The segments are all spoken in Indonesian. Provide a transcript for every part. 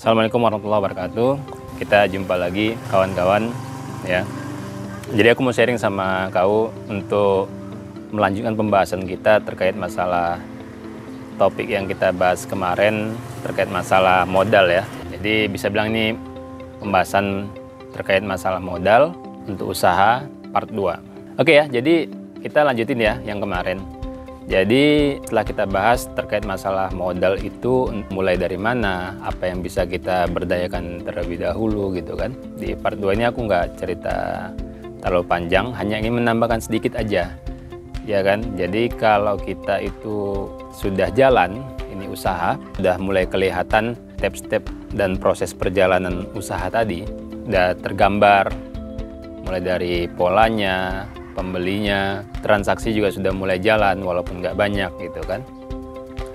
Assalamualaikum warahmatullahi wabarakatuh. Kita jumpa lagi kawan-kawan ya. Jadi aku mau sharing sama kau untuk melanjutkan pembahasan kita terkait masalah topik yang kita bahas kemarin terkait masalah modal ya. Jadi bisa bilang ini pembahasan terkait masalah modal untuk usaha part 2. Oke ya, jadi kita lanjutin ya yang kemarin. Jadi setelah kita bahas terkait masalah modal itu mulai dari mana, apa yang bisa kita berdayakan terlebih dahulu gitu kan. Di part 2 ini aku nggak cerita terlalu panjang, hanya ingin menambahkan sedikit aja. Ya kan, jadi kalau kita itu sudah jalan, ini usaha, sudah mulai kelihatan step-step dan proses perjalanan usaha tadi, sudah tergambar mulai dari polanya, pembelinya, transaksi juga sudah mulai jalan walaupun nggak banyak gitu kan.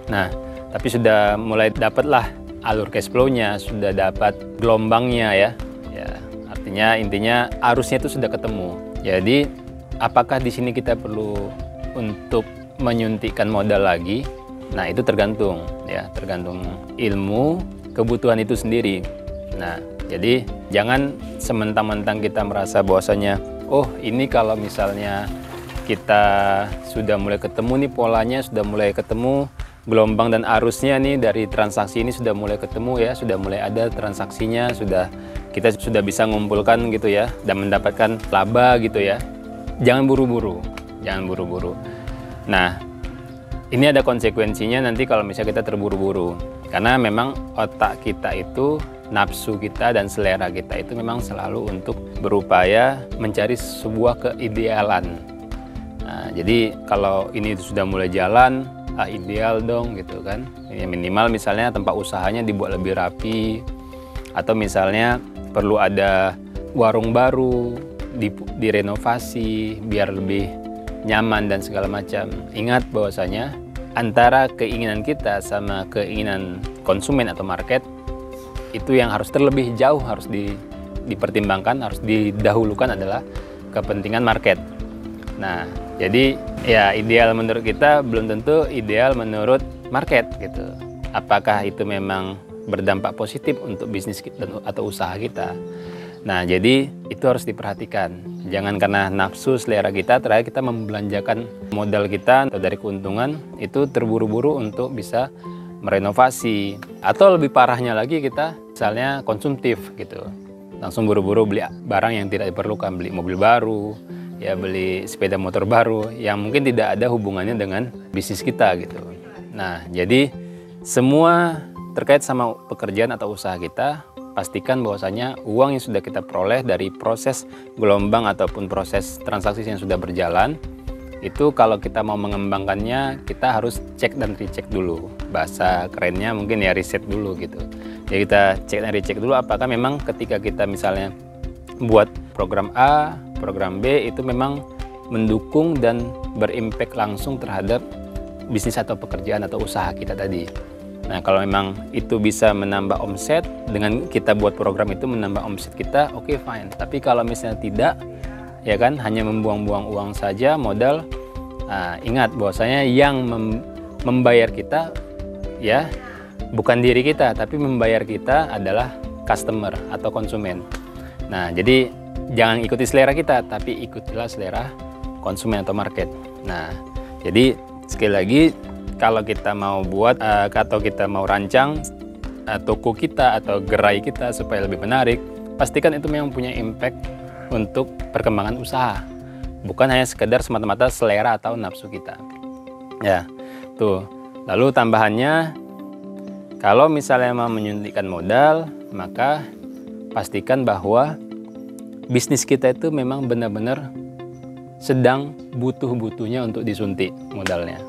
Nah, tapi sudah mulai dapatlah alur cash flow-nya, sudah dapat gelombangnya ya. Ya, artinya intinya arusnya itu sudah ketemu. Jadi, apakah di sini kita perlu untuk menyuntikkan modal lagi? Nah, itu tergantung ya, tergantung ilmu, kebutuhan itu sendiri. Nah, jadi jangan sementang-mentang kita merasa bahwasanya oh ini kalau misalnya kita sudah mulai ketemu nih polanya, sudah mulai ketemu gelombang dan arusnya nih dari transaksi ini sudah mulai ketemu ya, sudah mulai ada transaksinya, kita sudah bisa ngumpulkan gitu ya dan mendapatkan laba gitu ya. Jangan buru-buru, jangan buru-buru. Nah, ini ada konsekuensinya nanti kalau misalnya kita terburu-buru. Karena memang otak kita itu, nafsu kita dan selera kita itu memang selalu untuk berupaya mencari sebuah keidealan. Nah, jadi kalau ini sudah mulai jalan, ideal dong gitu kan. Ya, minimal misalnya tempat usahanya dibuat lebih rapi, atau misalnya perlu ada warung baru, direnovasi biar lebih nyaman dan segala macam. Ingat bahwasanya antara keinginan kita sama keinginan konsumen atau market itu yang harus terlebih jauh harus dipertimbangkan, harus didahulukan adalah kepentingan market. Nah, jadi ya ideal menurut kita belum tentu ideal menurut market gitu. Apakah itu memang berdampak positif untuk bisnis kita atau usaha kita? Nah, jadi itu harus diperhatikan. Jangan karena nafsu selera kita terakhir kita membelanjakan modal kita atau dari keuntungan itu terburu-buru untuk bisa merenovasi, atau lebih parahnya lagi kita misalnya konsumtif gitu, langsung buru-buru beli barang yang tidak diperlukan, beli mobil baru ya, beli sepeda motor baru yang mungkin tidak ada hubungannya dengan bisnis kita gitu. Nah, jadi semua terkait sama pekerjaan atau usaha kita, pastikan bahwasanya uang yang sudah kita peroleh dari proses gelombang ataupun proses transaksi yang sudah berjalan itu kalau kita mau mengembangkannya kita harus cek dan recheck dulu. Bahasa kerennya mungkin ya riset dulu gitu. Jadi kita cek dan recheck dulu apakah memang ketika kita misalnya buat program A, program B itu memang mendukung dan berimpact langsung terhadap bisnis atau pekerjaan atau usaha kita tadi. Nah, kalau memang itu bisa menambah omset dengan kita buat program itu menambah omset kita, oke, fine. Tapi kalau misalnya tidak, ya kan, hanya membuang-buang uang saja, modal. Nah, ingat bahwasanya yang membayar kita ya bukan diri kita, tapi membayar kita adalah customer atau konsumen. Nah, jadi jangan ikuti selera kita, tapi ikutilah selera konsumen atau market. Nah, jadi sekali lagi kalau kita mau buat atau kita mau rancang toko kita atau gerai kita supaya lebih menarik, pastikan itu memang punya impact untuk perkembangan usaha, bukan hanya sekedar semata-mata selera atau nafsu kita. Ya, tuh. Lalu tambahannya, kalau misalnya mau menyuntikkan modal, maka pastikan bahwa bisnis kita itu memang benar-benar sedang butuh-butuhnya untuk disuntik modalnya.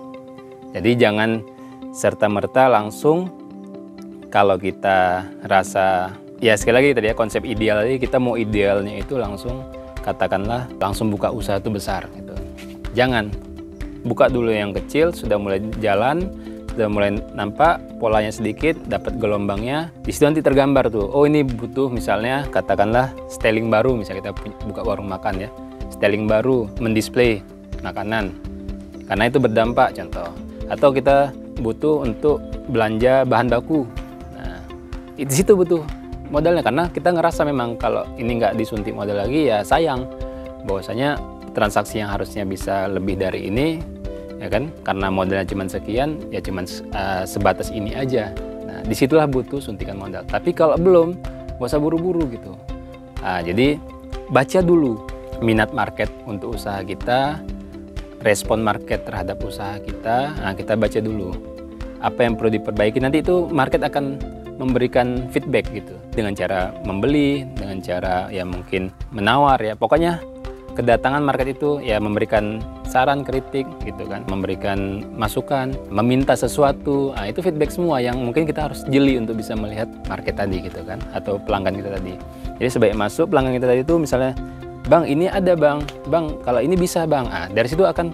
Jadi jangan serta-merta langsung kalau kita rasa, ya sekali lagi tadi ya konsep ideal tadi, kita mau idealnya itu langsung katakanlah langsung buka usaha itu besar gitu. Jangan, buka dulu yang kecil, sudah mulai jalan, sudah mulai nampak polanya sedikit, dapat gelombangnya, di situ nanti tergambar tuh, oh ini butuh misalnya katakanlah styling baru, misalnya kita buka warung makan ya, styling baru, mendisplay makanan, karena itu berdampak contoh. Atau kita butuh untuk belanja bahan baku. Nah, di situ butuh modalnya, karena kita ngerasa memang kalau ini nggak disuntik modal lagi ya sayang, bahwasanya transaksi yang harusnya bisa lebih dari ini, ya kan, karena modalnya cuma sekian, ya cuma sebatas ini aja. Nah, disitulah butuh suntikan modal. Tapi kalau belum, gak usah buru-buru gitu. Nah, jadi baca dulu minat market untuk usaha kita, respon market terhadap usaha kita. Nah, kita baca dulu apa yang perlu diperbaiki. Nanti itu market akan memberikan feedback gitu, dengan cara membeli, dengan cara ya mungkin menawar ya. Pokoknya kedatangan market itu ya memberikan saran, kritik gitu kan, memberikan masukan, meminta sesuatu. Nah, itu feedback semua yang mungkin kita harus jeli untuk bisa melihat market tadi gitu kan, atau pelanggan kita tadi. Jadi sebaik masuk pelanggan kita tadi itu misalnya, "Bang, ini ada bang, kalau ini bisa bang." Nah, dari situ akan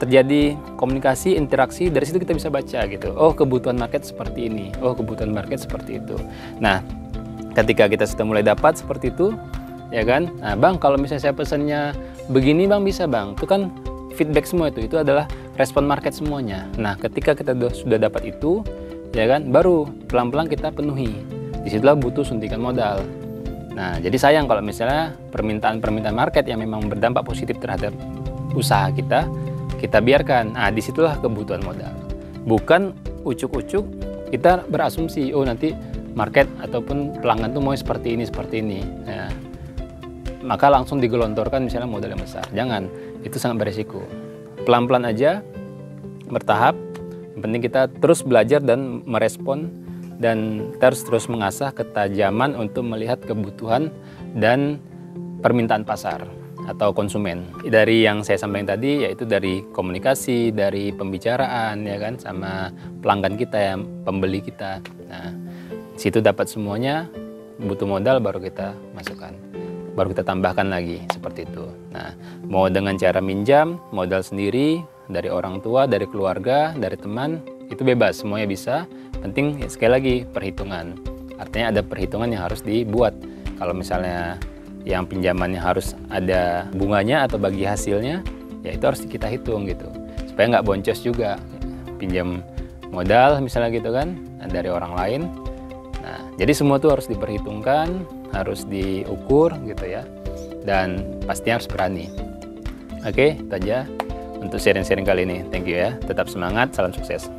terjadi komunikasi, interaksi, dari situ kita bisa baca gitu. Oh, kebutuhan market seperti ini, oh kebutuhan market seperti itu. Nah, ketika kita sudah mulai dapat seperti itu, ya kan, nah bang kalau misalnya saya pesannya begini bang, bisa bang, itu kan feedback semua, itu adalah respon market semuanya. Nah, ketika kita sudah dapat itu, ya kan, baru pelan-pelan kita penuhi. Disitulah butuh suntikan modal. Nah, jadi sayang kalau misalnya permintaan market yang memang berdampak positif terhadap usaha kita biarkan. Nah, disitulah kebutuhan modal. Bukan ucuk-ucuk kita berasumsi, oh nanti market ataupun pelanggan tuh mau seperti ini. Nah, maka langsung digelontorkan misalnya modal yang besar. Jangan, itu sangat beresiko. Pelan-pelan aja, bertahap. Yang penting kita terus belajar dan merespon, dan terus mengasah ketajaman untuk melihat kebutuhan dan permintaan pasar atau konsumen. Dari yang saya sampaikan tadi, yaitu dari komunikasi, dari pembicaraan ya kan, sama pelanggan kita ya, pembeli kita. Nah, situ dapat semuanya, butuh modal baru kita masukkan, baru kita tambahkan lagi seperti itu. Nah, mau dengan cara minjam, modal sendiri, dari orang tua, dari keluarga, dari teman, itu bebas, semuanya bisa. Penting ya, sekali lagi perhitungan. Artinya ada perhitungan yang harus dibuat. Kalau misalnya yang pinjamannya harus ada bunganya atau bagi hasilnya, ya itu harus kita hitung gitu, supaya nggak boncos juga pinjam modal misalnya gitu kan, dari orang lain. Nah, jadi semua itu harus diperhitungkan, harus diukur gitu ya, dan pastinya harus berani. Oke, itu aja untuk sharing-sharing kali ini. Thank you ya, tetap semangat, salam sukses.